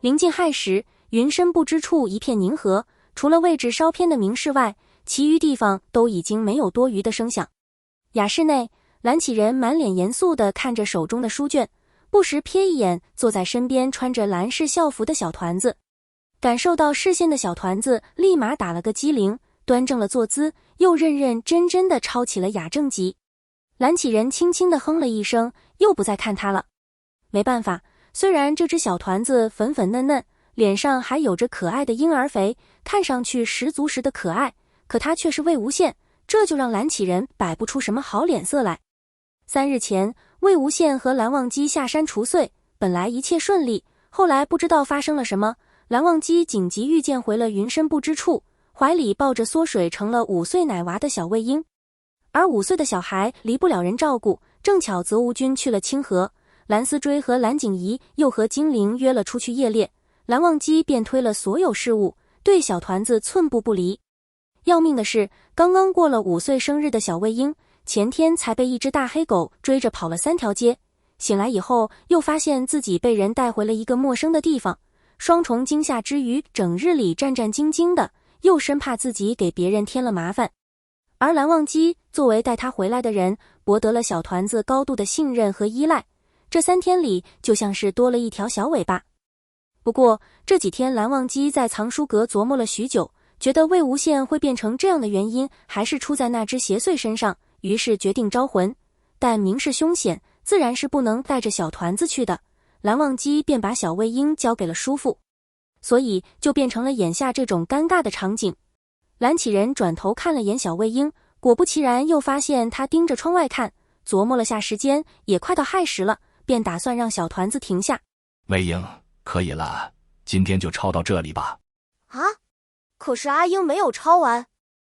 临近亥时，云深不知处一片宁和，除了位置稍偏的明室外，其余地方都已经没有多余的声响。雅室内，蓝启仁满脸严肃地看着手中的书卷，不时瞥一眼坐在身边穿着蓝氏校服的小团子。感受到视线的小团子立马打了个激灵，端正了坐姿，又认认真真地抄起了雅正集。蓝启仁轻轻地哼了一声，又不再看他了。没办法，虽然这只小团子粉粉嫩嫩，脸上还有着可爱的婴儿肥，看上去十足十的可爱，可他却是魏无羡，这就让蓝启仁摆不出什么好脸色来。3日前，魏无羡和蓝忘机下山除祟，本来一切顺利，后来不知道发生了什么，蓝忘机紧急遇见回了云深不知处，怀里抱着缩水成了5岁奶娃的小魏婴。而5岁的小孩离不了人照顾，正巧泽无君去了清河，蓝思追和蓝景怡又和精灵约了出去夜猎，蓝忘机便推了所有事务，对小团子寸步不离。要命的是，刚刚过了5岁生日的小魏婴，前天才被一只大黑狗追着跑了3条街，醒来以后又发现自己被人带回了一个陌生的地方，双重惊吓之余，整日里战战兢兢的，又生怕自己给别人添了麻烦。而蓝忘机作为带他回来的人，博得了小团子高度的信任和依赖，这3天里就像是多了一条小尾巴。不过这几天蓝忘机在藏书阁琢磨了许久，觉得魏无羡会变成这样的原因还是出在那只邪祟身上，于是决定招魂，但明示凶险，自然是不能带着小团子去的。蓝忘机便把小魏婴交给了叔父，所以就变成了眼下这种尴尬的场景。蓝启仁转头看了眼小魏婴，果不其然又发现他盯着窗外看，琢磨了下时间，也快到亥时了，便打算让小团子停下。魏婴，可以了，今天就抄到这里吧。啊？可是阿英没有抄完。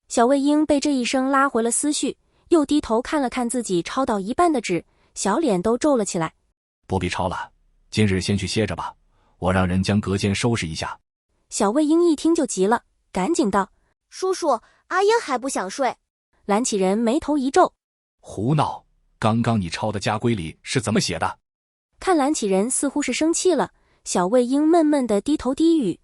小魏婴被这一声拉回了思绪，又低头看了看自己抄到一半的纸，小脸都皱了起来。不必抄了，今日先去歇着吧，我让人将隔间收拾一下。小魏婴一听就急了，赶紧道：叔叔，阿英还不想睡。蓝启仁眉头一皱，胡闹，刚刚你抄的家规里是怎么写的？看蓝启仁似乎是生气了，小魏婴闷闷地低头低语：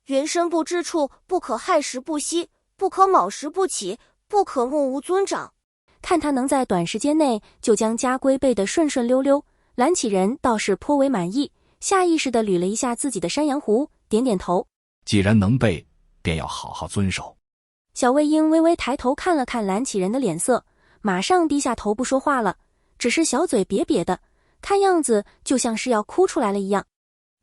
云深不知处，不可亥时不息，不可卯时不起，不可目无尊长。看他能在短时间内就将家规背得顺顺溜溜，蓝启仁倒是颇为满意，下意识地捋了一下自己的山羊胡，点点头。既然能背，便要好好遵守。小魏婴微微抬头看了看蓝启仁的脸色，马上低下头不说话了，只是小嘴瘪瘪的，看样子就像是要哭出来了一样。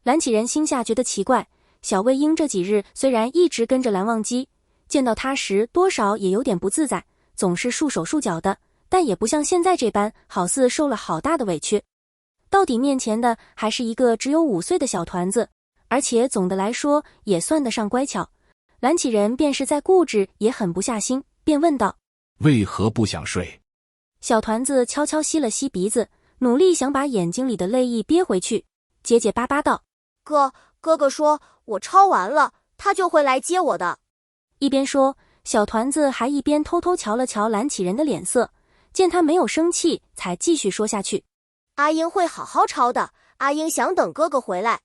蓝启仁心下觉得奇怪，小魏婴这几日虽然一直跟着蓝忘机，见到他时多少也有点不自在，总是束手束脚的，但也不像现在这般好似受了好大的委屈。到底面前的还是一个只有5岁的小团子，而且总的来说也算得上乖巧。蓝启仁便是再固执也狠不下心，便问道：为何不想睡？小团子悄悄吸了吸鼻子，努力想把眼睛里的泪意憋回去，结结巴巴道：哥哥说我抄完了，他就会来接我的。一边说，小团子还一边偷偷瞧了瞧蓝启仁的脸色，见他没有生气，才继续说下去：阿英会好好抄的，阿英想等哥哥回来。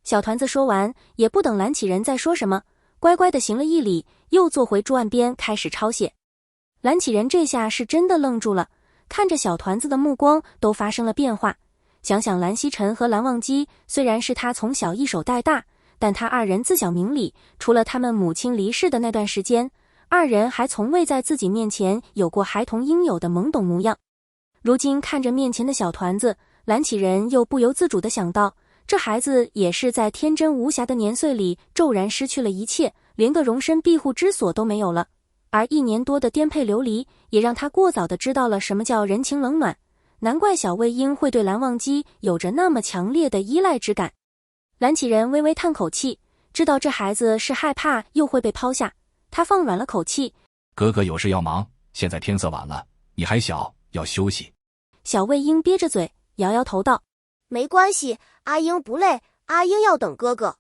小团子说完，也不等蓝启仁再说什么，乖乖地行了一礼，又坐回桌案边开始抄写。蓝启仁这下是真的愣住了，看着小团子的目光都发生了变化。想想蓝曦臣和蓝忘机，虽然是他从小一手带大，但他2人自小明理，除了他们母亲离世的那段时间，2人还从未在自己面前有过孩童应有的懵懂模样。如今看着面前的小团子，蓝启仁又不由自主地想到，这孩子也是在天真无瑕的年岁里骤然失去了一切，连个容身庇护之所都没有了。而1年多的颠沛流离，也让他过早地知道了什么叫人情冷暖，难怪小魏婴会对蓝忘机有着那么强烈的依赖之感。蓝启仁微微叹口气，知道这孩子是害怕又会被抛下，他放软了口气：哥哥有事要忙，现在天色晚了，你还小，要休息。小魏婴憋着嘴摇摇头道：没关系，阿英不累，阿英要等哥哥。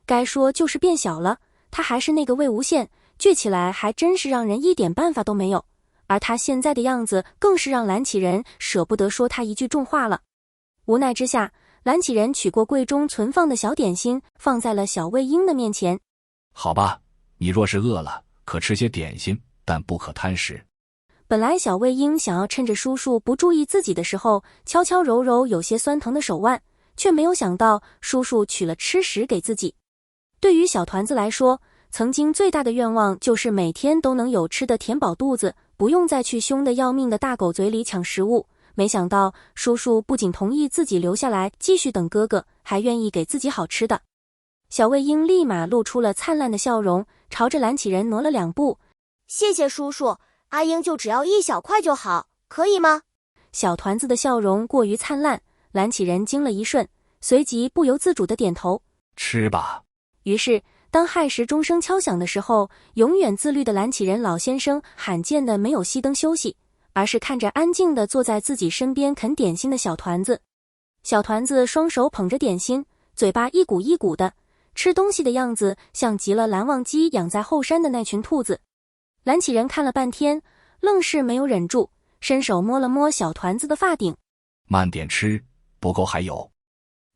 该说就是变小了，他还是那个魏无羡，倔起来还真是让人一点办法都没有，而他现在的样子更是让蓝启仁舍不得说他一句重话了。无奈之下，蓝启仁取过柜中存放的小点心，放在了小魏婴的面前。好吧，你若是饿了，可吃些点心，但不可贪食。本来小魏婴想要趁着叔叔不注意自己的时候，悄悄揉揉有些酸疼的手腕，却没有想到叔叔取了吃食给自己。对于小团子来说，曾经最大的愿望就是每天都能有吃的填饱肚子，不用再去凶得要命的大狗嘴里抢食物。没想到叔叔不仅同意自己留下来继续等哥哥，还愿意给自己好吃的。小魏婴立马露出了灿烂的笑容，朝着蓝启仁挪了2步。谢谢叔叔，阿英就只要1小块就好，可以吗？小团子的笑容过于灿烂，蓝启仁惊了一瞬，随即不由自主地点头。吃吧。于是当亥时钟声敲响的时候，永远自律的蓝启仁老先生罕见的没有熄灯休息，而是看着安静地坐在自己身边啃点心的小团子。小团子双手捧着点心，嘴巴一鼓一鼓的，吃东西的样子像极了蓝忘机养在后山的那群兔子。蓝启仁看了半天，愣是没有忍住，伸手摸了摸小团子的发顶。慢点吃，不够还有。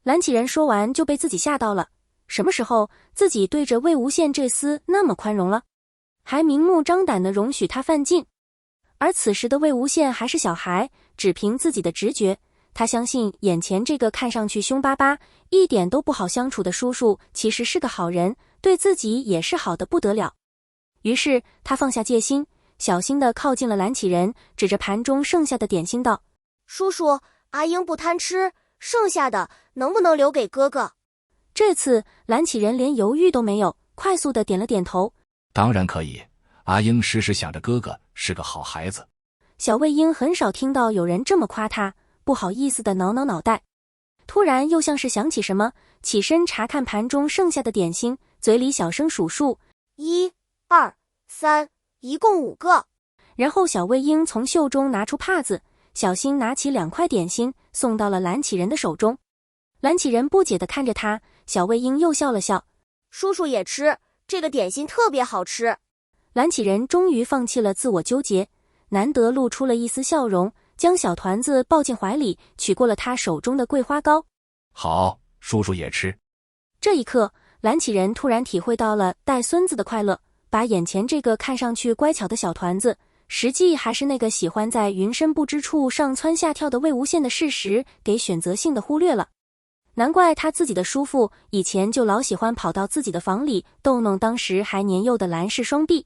蓝启仁说完就被自己吓到了，什么时候自己对着魏无羡这厮那么宽容了，还明目张胆地容许他犯禁。而此时的魏无羡还是小孩，只凭自己的直觉，他相信眼前这个看上去凶巴巴、一点都不好相处的叔叔其实是个好人，对自己也是好的不得了。于是他放下戒心，小心地靠近了蓝启仁，指着盘中剩下的点心道：叔叔，阿英不贪吃，剩下的能不能留给哥哥？这次蓝启仁连犹豫都没有，快速地点了点头。当然可以，阿英时时想着哥哥，是个好孩子。小魏婴很少听到有人这么夸他，不好意思地挠挠脑袋。突然又像是想起什么，起身查看盘中剩下的点心，嘴里小声数数1、2、3，一共5个。然后小魏婴从袖中拿出帕子，小心拿起2块点心送到了蓝启仁的手中。蓝启仁不解地看着他，小魏婴又笑了笑：叔叔也吃，这个点心特别好吃。蓝启仁终于放弃了自我纠结，难得露出了一丝笑容，将小团子抱进怀里，取过了他手中的桂花糕。好，叔叔也吃。这一刻，蓝启仁突然体会到了带孙子的快乐，把眼前这个看上去乖巧的小团子，实际还是那个喜欢在云深不知处上蹿下跳的魏无羡的事实给选择性的忽略了。难怪他自己的叔父以前就老喜欢跑到自己的房里逗弄当时还年幼的蓝氏双臂。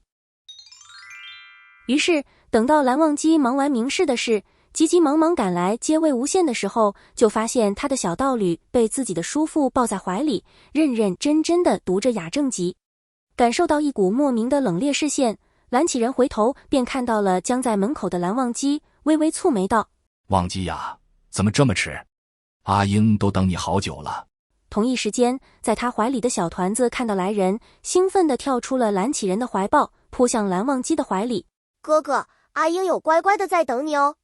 于是等到蓝忘机忙完明事的事，急急忙忙赶来接魏无羡的时候，就发现他的小道侣被自己的叔父抱在怀里，认认真真地读着雅正集。感受到一股莫名的冷冽视线，蓝启仁回头便看到了僵在门口的蓝忘机，微微蹙眉道：忘机呀，怎么这么迟？阿英都等你好久了。同一时间，在他怀里的小团子看到来人，兴奋地跳出了蓝启仁的怀抱，扑向蓝忘机的怀里。哥哥，阿英有乖乖的在等你哦。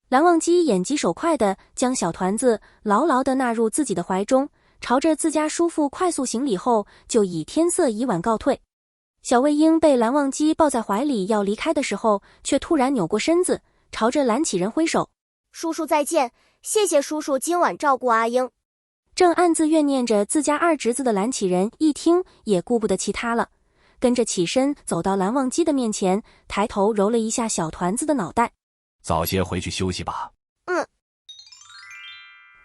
蓝忘机眼疾手快地将小团子牢牢地纳入自己的怀中，朝着自家叔父快速行礼后，就以天色已晚告退。小魏婴被蓝忘机抱在怀里要离开的时候，却突然扭过身子，朝着蓝启仁挥手：叔叔再见，谢谢叔叔今晚照顾阿英。正暗自怨念着自家二侄子的蓝启仁一听也顾不得其他了，跟着起身走到蓝忘机的面前，抬头揉了一下小团子的脑袋：早些回去休息吧。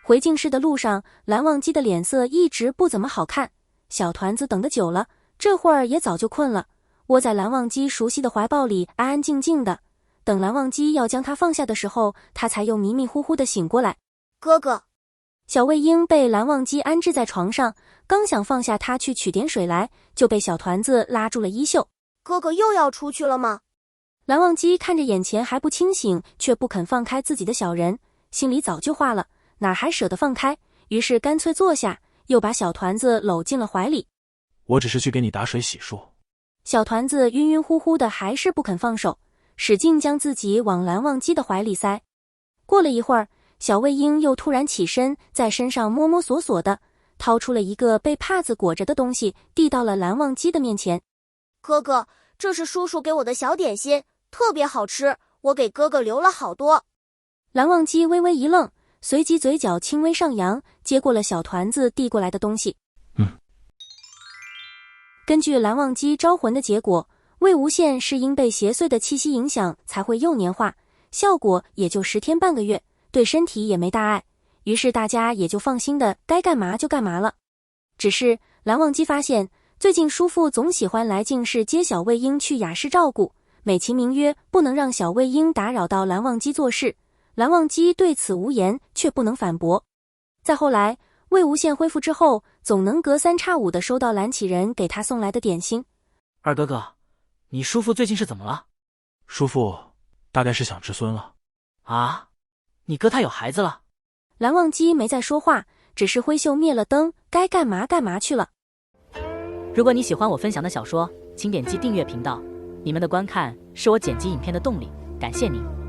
回静室的路上，蓝忘机的脸色一直不怎么好看，小团子等得久了，这会儿也早就困了，窝在蓝忘机熟悉的怀抱里安安静静的。等蓝忘机要将他放下的时候，他才又迷迷糊糊的醒过来。哥哥。小魏婴被蓝忘机安置在床上，刚想放下他去取点水来，就被小团子拉住了衣袖。哥哥又要出去了吗？蓝忘机看着眼前还不清醒却不肯放开自己的小人，心里早就化了，哪还舍得放开，于是干脆坐下，又把小团子搂进了怀里。我只是去给你打水洗漱。小团子晕晕乎乎的，还是不肯放手，使劲将自己往蓝忘机的怀里塞。过了一会儿，小魏婴又突然起身，在身上摸摸索索的，掏出了一个被帕子裹着的东西，递到了蓝忘机的面前。哥哥，这是叔叔给我的小点心，特别好吃，我给哥哥留了好多。蓝忘机微微一愣，随即嘴角轻微上扬，接过了小团子递过来的东西。根据蓝忘机招魂的结果，魏无羡是因被邪祟的气息影响才会幼年化，效果也就10天半个月，对身体也没大碍，于是大家也就放心的该干嘛就干嘛了。只是蓝忘机发现，最近叔父总喜欢来净室接小魏婴去雅室照顾，美其名曰不能让小魏婴打扰到蓝忘机做事。蓝忘机对此无言，却不能反驳。再后来，魏无羡恢复之后，总能隔三差五地收到蓝启仁给他送来的点心。二哥哥，你叔父最近是怎么了？叔父大概是想侄孙了。啊？你哥他有孩子了？蓝忘机没再说话，只是挥袖灭了灯，该干嘛干嘛去了。如果你喜欢我分享的小说，请点击订阅频道，你们的观看是我剪辑影片的动力，感谢您。